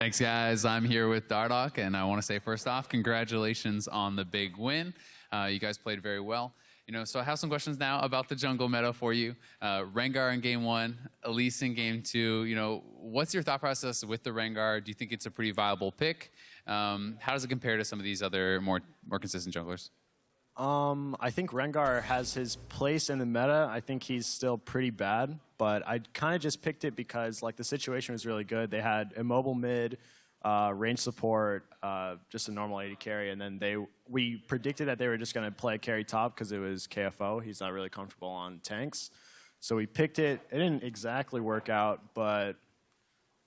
Thanks, guys. I'm here with Dardoch, and I want to say first off, congratulations on the big win. You guys played very well. So I have some questions now about the jungle meta for you. Rengar in game 1, Elise in game 2. What's your thought process with the Rengar? Do you think it's a pretty viable pick? How does it compare to some of these other more consistent junglers? I think Rengar has his place in the meta. I think he's still pretty bad, but I kind of just picked it because the situation was really good. They had immobile mid, range support, just a normal AD carry, and then we predicted that they were just going to play carry top because it was KFO. He's not really comfortable on tanks. So we picked it. It didn't exactly work out, but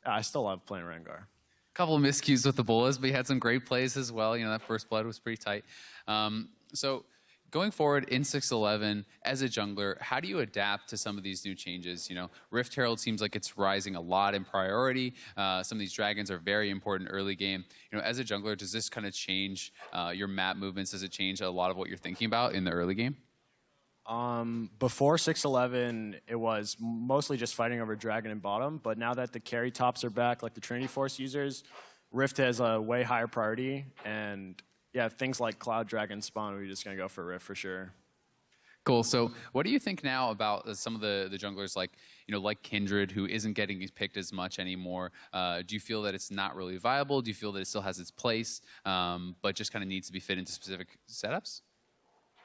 I still love playing Rengar. Couple of miscues with the Bullas, but he had some great plays as well. That first blood was pretty tight. So going forward in 6-11, as a jungler, how do you adapt to some of these new changes? Rift Herald seems like it's rising a lot in priority. Some of these dragons are very important early game. As a jungler, does this kind of change your map movements? Does it change a lot of what you're thinking about in the early game? Before 6-11, it was mostly just fighting over dragon and bottom, but now that the carry tops are back, like the Trinity Force users, Rift has a way higher priority, and yeah, things like Cloud Dragon spawn, we're just going to go for Rift for sure. Cool. So what do you think now about some of the junglers like Kindred, who isn't getting picked as much anymore? Do you feel that it's not really viable? Do you feel that it still has its place, but just kind of needs to be fit into specific setups?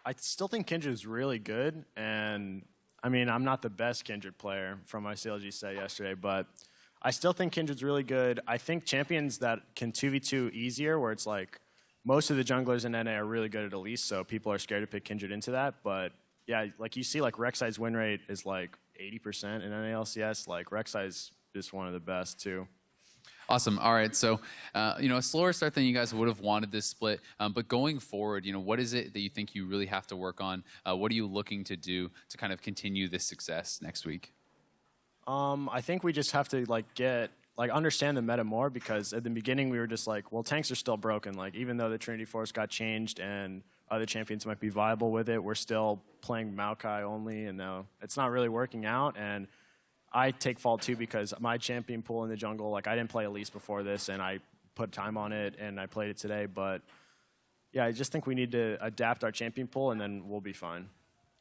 I still think Kindred is really good, and I mean, I'm not the best Kindred player from my CLG set yesterday, but I still think Kindred's really good. I think champions that can 2v2 easier, where it's like most of the junglers in NA are really good at Elise, so people are scared to pick Kindred into that. But yeah, you see, Rek'Sai's win rate is 80% in NA LCS. Rek'Sai's just one of the best too. Awesome. All right. So, a slower start than you guys would have wanted this split. But going forward, what is it that you think you really have to work on? What are you looking to do to kind of continue this success next week? I think we just have to understand the meta more, because at the beginning we were just well, tanks are still broken. Even though the Trinity Force got changed and other champions might be viable with it, we're still playing Maokai only, and now it's not really working out. And I take fault too, because my champion pool in the jungle, I didn't play Elise before this, and I put time on it, and I played it today. But yeah, I just think we need to adapt our champion pool, and then we'll be fine.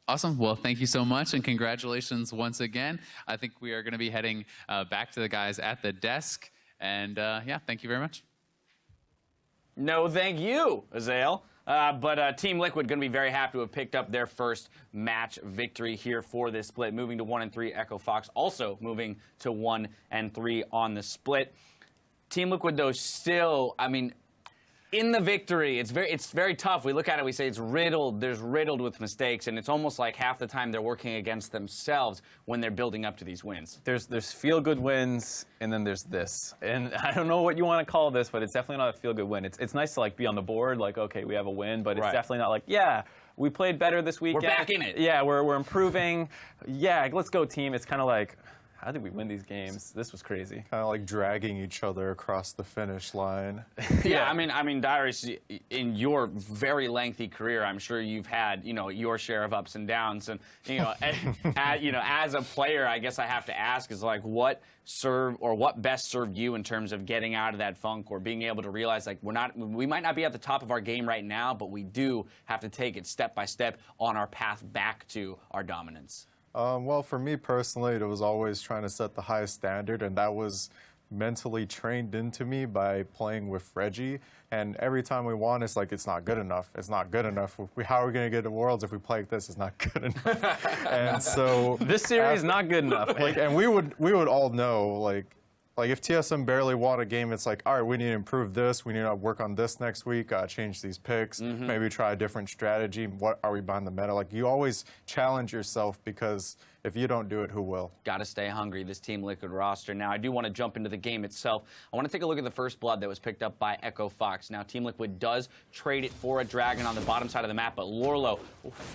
Awesome. Well, thank you so much, and congratulations once again. I think we are going to be heading back to the guys at the desk. And yeah, thank you very much. No, thank you, Azael. But Team Liquid going to be very happy to have picked up their first match victory here for this split, moving to 1-3. Echo Fox also moving to 1-3 on the split. Team Liquid, though, still, I mean, in the victory, it's very tough. We look at it, we say it's riddled. There's riddled with mistakes, and it's almost like half the time they're working against themselves when they're building up to these wins. There's feel-good wins, and then there's this. And I don't know what you want to call this, but it's definitely not a feel-good win. It's nice to be on the board, okay, we have a win, but it's definitely not yeah, we played better this weekend. We're back in it. Yeah, we're improving. Yeah, let's go, team. It's kind of how did we win these games? This was crazy. Kind of dragging each other across the finish line. Yeah, I mean, Darius, in your very lengthy career, I'm sure you've had, your share of ups and downs. And, as a player, I guess I have to ask is what best served you in terms of getting out of that funk, or being able to realize we might not be at the top of our game right now, but we do have to take it step by step on our path back to our dominance. Well, for me personally, it was always trying to set the highest standard, and that was mentally trained into me by playing with Reggie. And every time we won, it's it's not good enough. It's not good enough. How are we going to get to Worlds if we play like this? It's not good enough. And so this series is not good enough. And we would all know, if TSM barely won a game, it's all right, we need to improve this. We need to work on this next week, change these picks, maybe try a different strategy. What are we behind the meta? You always challenge yourself, because if you don't do it, who will? Got to stay hungry, this Team Liquid roster. Now, I do want to jump into the game itself. I want to take a look at the first blood that was picked up by Echo Fox. Now, Team Liquid does trade it for a dragon on the bottom side of the map, but Lorlo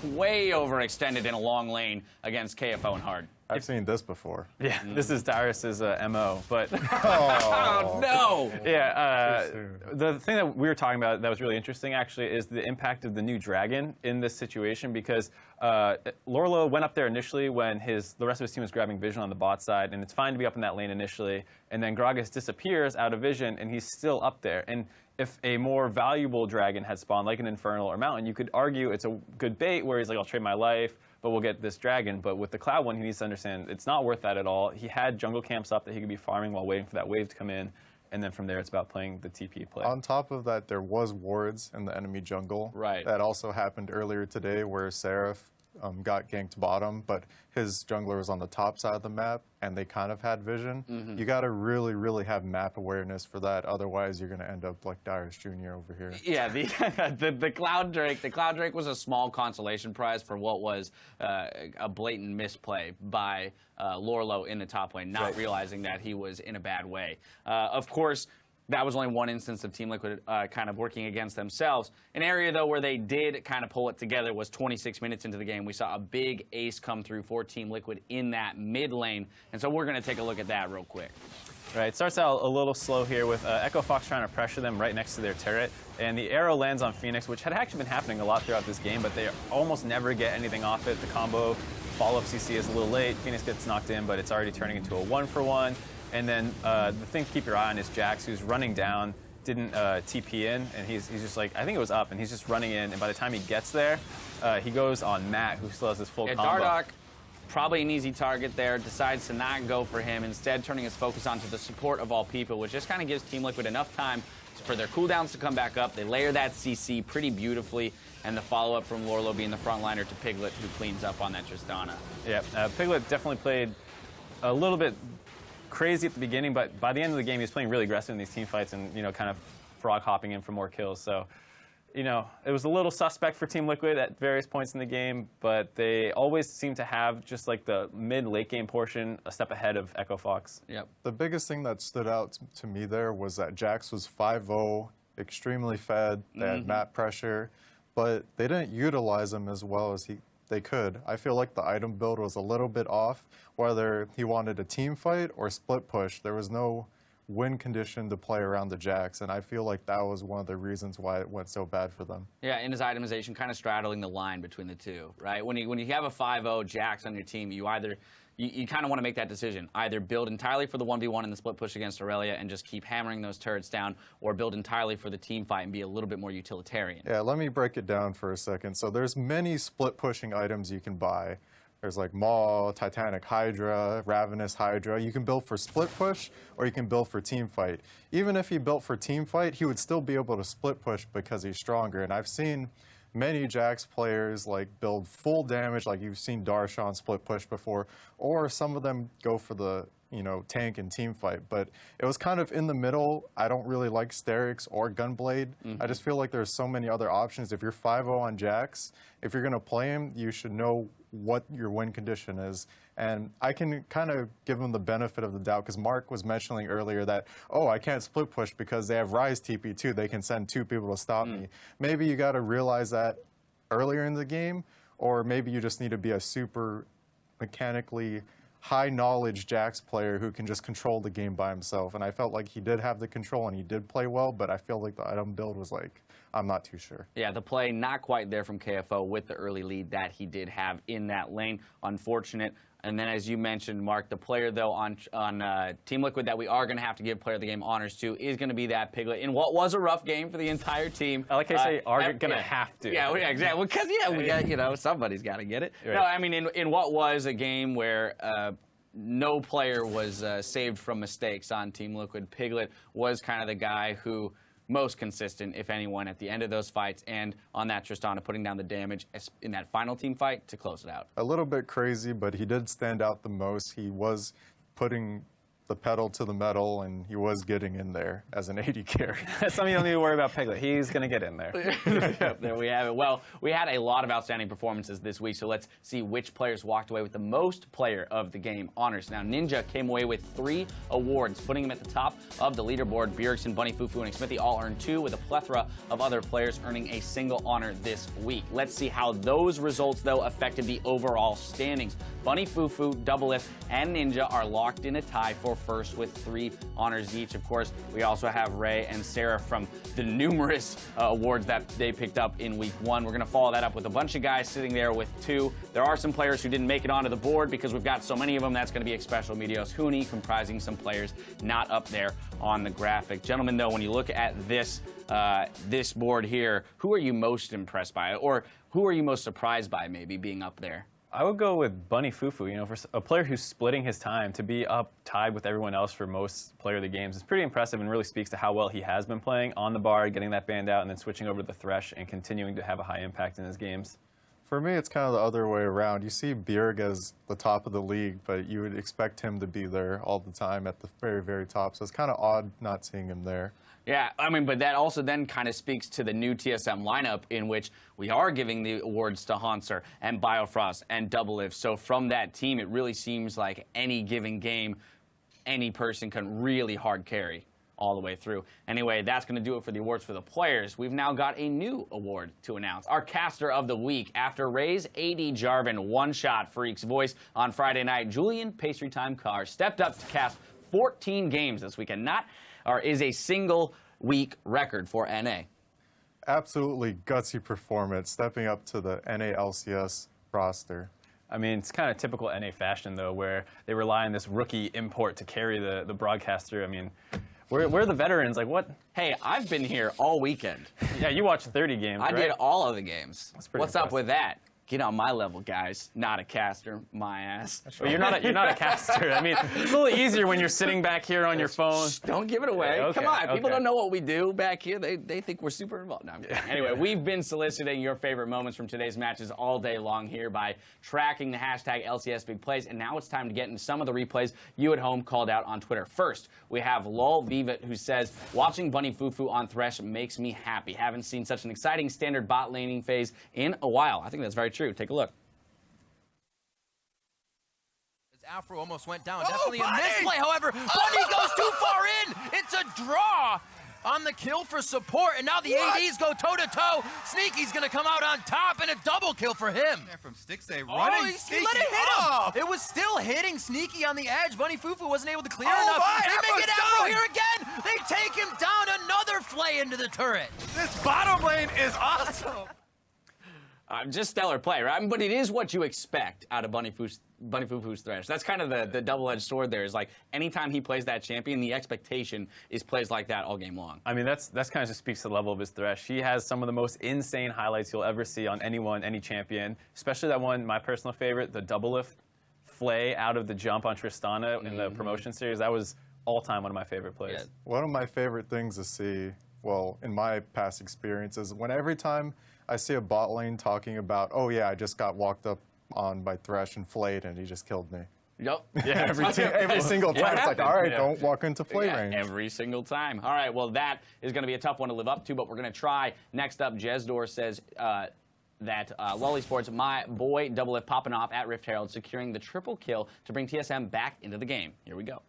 way overextended in a long lane against KFO and Hard. I've seen this before. Yeah, this is Darius's MO, but Oh, no! yeah, the thing that we were talking about that was really interesting actually is the impact of the new dragon in this situation, because Lorlo went up there initially when the rest of his team was grabbing vision on the bot side, and it's fine to be up in that lane initially, and then Gragas disappears out of vision, and he's still up there. And if a more valuable dragon had spawned, like an Infernal or Mountain, you could argue it's a good bait where he's like, I'll trade my life, but we'll get this dragon. But with the Cloud one, he needs to understand it's not worth that at all. He had jungle camps up that he could be farming while waiting for that wave to come in. And then from there, it's about playing the TP play. On top of that, there was wards in the enemy jungle. Right. That also happened earlier today where Seraph got ganked bottom, but his jungler was on the top side of the map, and they kind of had vision. You got to really, really have map awareness for that. Otherwise, you're going to end up like Darius Jr. over here. Yeah, the Cloud Drake. The Cloud Drake was a small consolation prize for what was a blatant misplay by Lorlo in the top lane, not realizing that he was in a bad way. Of course, that was only one instance of Team Liquid kind of working against themselves. An area, though, where they did kind of pull it together was 26 minutes into the game. We saw a big ace come through for Team Liquid in that mid lane. And so we're going to take a look at that real quick. Right, it starts out a little slow here with Echo Fox trying to pressure them right next to their turret. And the arrow lands on Phoenix, which had actually been happening a lot throughout this game, but they almost never get anything off it. The combo follow-up CC is a little late. Phoenix gets knocked in, but it's already turning into a 1-for-1. And then the thing to keep your eye on is Jax, who's running down, didn't TP in, and he's just like, I think it was up, and he's just running in, and by the time he gets there, he goes on Matt, who still has his full combo. Dardoch, probably an easy target there, decides to not go for him, instead turning his focus onto the support of all people, which just kind of gives Team Liquid enough time for their cooldowns to come back up. They layer that CC pretty beautifully, and the follow-up from Lorlo being the frontliner to Piglet, who cleans up on that Tristana. Yeah, Piglet definitely played a little bit crazy at the beginning, but by the end of the game, he was playing really aggressive in these team fights and, kind of frog hopping in for more kills. So, it was a little suspect for Team Liquid at various points in the game, but they always seem to have just like the mid-late game portion a step ahead of Echo Fox. Yep. The biggest thing that stood out to me there was that Jax was 5-0, extremely fed, they had map pressure, but they didn't utilize him as well as they could. I feel like the item build was a little bit off, whether he wanted a team fight or split push. There was no win condition to play around the Jax, and I feel like that was one of the reasons why it went so bad for them. Yeah, in his itemization, kind of straddling the line between the two, right? When you have a 5-0 Jax on your team, you kind of want to make that decision. Either build entirely for the 1v1 in the split push against Aurelia and just keep hammering those turrets down, or build entirely for the team fight and be a little bit more utilitarian. Yeah, let me break it down for a second. So there's many split pushing items you can buy. There's like Maw, Titanic Hydra, Ravenous Hydra. You can build for split push or you can build for team fight. Even if he built for team fight, he would still be able to split push because he's stronger. And I've seen many Jax players like build full damage, like you've seen Darshan split push before, or some of them go for the tank and team fight. But it was kind of in the middle. I don't really like Sterix or Gunblade. I just feel like there's so many other options. If you're 5-0 on Jax, if you're going to play him, you should know what your win condition is. And I can kind of give him the benefit of the doubt because Mark was mentioning earlier that, oh, I can't split push because they have Ryze TP too. They can send 2 people to stop me. Maybe you got to realize that earlier in the game, or maybe you just need to be a super mechanically high knowledge Jax player who can just control the game by himself. And I felt like he did have the control and he did play well, but I feel like the item build was like, I'm not too sure. Yeah, the play not quite there from KFO with the early lead that he did have in that lane. Unfortunate. And then, as you mentioned, Mark, the player, though, on Team Liquid that we are going to have to give Player of the Game honors to is going to be that Piglet in what was a rough game for the entire team. I like how you say are going to have to. Yeah, exactly. Because, we got, somebody's got to get it. Right. No, I mean, in what was a game where no player was saved from mistakes on Team Liquid, Piglet was kind of the guy who most consistent, if anyone, at the end of those fights and on that Tristana, putting down the damage in that final team fight to close it out. A little bit crazy, but he did stand out the most. He was putting the pedal to the metal, and he was getting in there as an AD carry. Something you don't need to worry about Piglet. He's going to get in there. Yep, there we have it. Well, we had a lot of outstanding performances this week, so let's see which players walked away with the most Player of the Game honors. Now, Ninja came away with 3 awards, putting him at the top of the leaderboard. Bjergsen, Bunny Fufu, and Smithy all earned 2, with a plethora of other players earning a single honor this week. Let's see how those results, though, affected the overall standings. Bunny Fufu, Doublelift, and Ninja are locked in a tie for first with 3 honors each. Of course, we also have Ray and Sarah from the numerous awards that they picked up in week 1. We're going to follow that up with a bunch of guys sitting there with 2. There are some players who didn't make it onto the board because we've got so many of them. That's going to be Special Medios Huni, comprising some players not up there on the graphic. Gentlemen, though, when you look at this this board here, who are you most impressed by, or who are you most surprised by maybe being up there? I would go with Bunny Fufu. You know, for a player who's splitting his time to be up tied with everyone else for most player of the games is pretty impressive and really speaks to how well he has been playing on the bar, getting that band out, and then switching over to the Thresh and continuing to have a high impact in his games. For me, it's kind of the other way around. You see Bjerg as the top of the league, but you would expect him to be there all the time at the very, very top. So it's kind of odd not seeing him there. Yeah, I mean, but that also then kind of speaks to the new TSM lineup in which we are giving the awards to Hanser and Biofrost and Doublelift. So from that team, it really seems like any given game, any person can really hard carry all the way through. Anyway, that's going to do it for the awards for the players. We've now got a new award to announce. Our caster of the week. After Ray's AD Jarvan one-shot Freak's voice on Friday night, Julian Pastry Time Carr stepped up to cast 14 games this weekend. Is a single week record for NA. Absolutely gutsy performance, stepping up to the NA LCS roster. I mean, it's kind of typical NA fashion, though, where they rely on this rookie import to carry the broadcaster. I mean, where are the veterans? Like, what? Hey, I've been here all weekend. Yeah, you watched 30 games, I right? did all of the games. That's pretty What's up impressive. with that? Get on my level, guys. Not a caster, my ass. Well, you're not a caster. I mean, it's a little easier when you're sitting back here on your phone. Shh, don't give it away. Okay, Come on, people okay. don't know what we do back here. They think we're super involved. No, I'm kidding. Anyway, we've been soliciting your favorite moments from today's matches all day long here by tracking the hashtag LCS Big Plays, and now it's time to get into some of the replays you at home called out on Twitter. First, we have Lol Vivat, who says, watching Bunny Fufu on Thresh makes me happy. Haven't seen such an exciting standard bot laning phase in a while. I think that's very true. Take a look. Afro almost went down. Definitely a misplay, however. Bunny goes too far in. It's a draw on the kill for support, and now the ADs go toe-to-toe. Sneaky's going to come out on top, and a double kill for him. From Stixay Oh, running he Sneaky let it hit off. him. It was still hitting Sneaky on the edge. Bunny Fufu wasn't able to clear Oh enough. my, They make Afro's it Afro done. here again. They take him down. Another flay into the turret. This bottom lane is awesome. Just stellar play, right? But it is what you expect out of Bunny Fufu's Thresh. That's kind of the double-edged sword there. Is like anytime he plays that champion, the expectation is plays like that all game long. I mean, that's kind of just speaks to the level of his Thresh. He has some of the most insane highlights you'll ever see on anyone, any champion. Especially that one, my personal favorite, the Doublelift flay out of the jump on Tristana in the promotion series. That was all-time one of my favorite plays. Yeah. One of my favorite things to see, well, in my past experiences, when every time I see a bot lane talking about, oh yeah, I just got walked up on by Thresh and flayed and he just killed me. Yep. Yeah, every single time. It's like, all right, don't walk into flay range. Every single time. All right, well, that is going to be a tough one to live up to, but we're going to try. Next up, Jesdor says that Lolly Sports, my boy Doublelift popping off at Rift Herald, securing the triple kill to bring TSM back into the game. Here we go.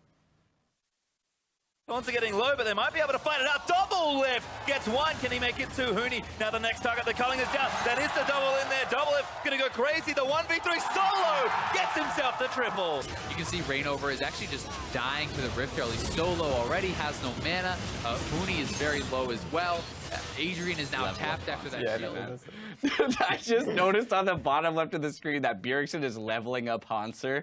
Taunts are getting low, but they might be able to fight it out. Doublelift gets one. Can he make it two? Huni. Now the next target, the culling is down. That is the double in there. Doublelift gonna go crazy. The 1v3 solo gets himself the triple. You can see Rainover is actually just dying to the Rift Herald. He's so low already, has no mana. Huni is very low as well. Adrian is now tapped after that shield. I just noticed on the bottom left of the screen that Bjergsen is leveling up Hanser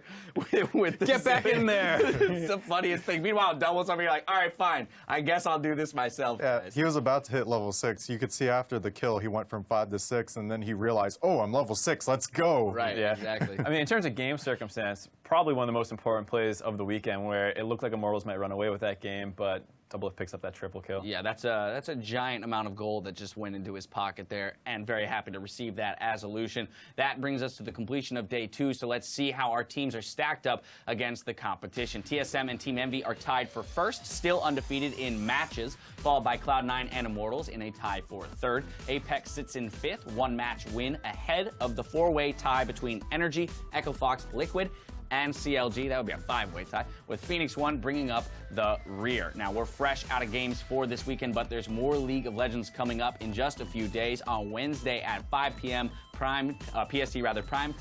with the Get back in there. It's the funniest thing. Meanwhile, Double's over here like, all right, fine. I guess I'll do this myself. Yeah, guys. he was about to hit level 6. You could see after the kill, he went from 5 to 6, and then he realized, oh, I'm level 6, let's go. Right, Yeah, exactly. I mean, in terms of game circumstance, probably one of the most important plays of the weekend, where it looked like Immortals might run away with that game, but Doublelift picks up that triple kill. Yeah, that's a giant amount of gold that just went into his pocket there, and very happy to receive that as a Lucian. That brings us to the completion of day 2, so let's see how our teams are stacked up against the competition. TSM and Team Envy are tied for first, still undefeated in matches, followed by Cloud9 and Immortals in a tie for third. Apex sits in 5th, 1 match win ahead of the 4-way tie between Energy, Echo Fox, Liquid, and CLG. That would be a 5-way tie, with Phoenix 1 bringing up the rear. Now, we're fresh out of games for this weekend, but there's more League of Legends coming up in just a few days. On Wednesday at 5 p.m., prime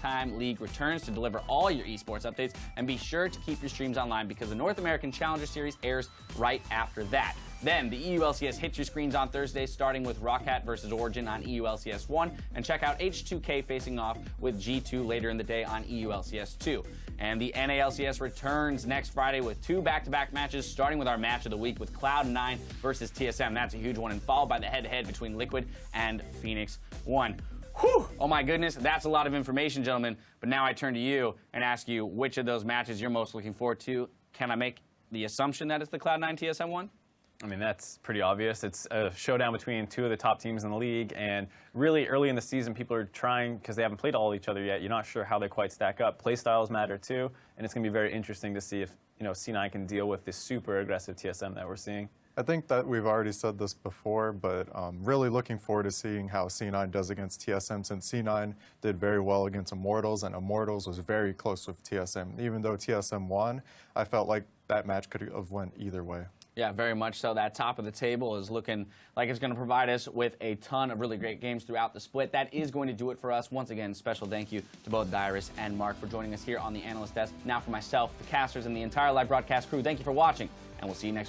time league returns to deliver all your esports updates, and be sure to keep your streams online because the North American Challenger Series airs right after that. Then the EU LCS hits your screens on Thursday, starting with Rockhat versus Origin on EU LCS 1, and check out H2K facing off with G2 later in the day on EU LCS 2. And the NALCS returns next Friday with 2 back-to-back matches, starting with our match of the week with Cloud9 versus TSM. That's a huge one, and followed by the head-to-head between Liquid and Phoenix 1. Whew! Oh my goodness, that's a lot of information, gentlemen. But now I turn to you and ask you which of those matches you're most looking forward to. Can I make the assumption that it's the Cloud9 TSM one? I mean, that's pretty obvious. It's a showdown between 2 of the top teams in the league, and really early in the season, people are trying, because they haven't played all each other yet, you're not sure how they quite stack up. Play styles matter too, and it's going to be very interesting to see if C9 can deal with this super aggressive TSM that we're seeing. I think that we've already said this before, but really looking forward to seeing how C9 does against TSM, since C9 did very well against Immortals, and Immortals was very close with TSM. Even though TSM won, I felt like that match could have went either way. Yeah, very much so. That top of the table is looking like it's going to provide us with a ton of really great games throughout the split. That is going to do it for us. Once again, special thank you to both Dyrus and Mark for joining us here on the Analyst Desk. Now for myself, the casters, and the entire live broadcast crew, thank you for watching, and we'll see you next week.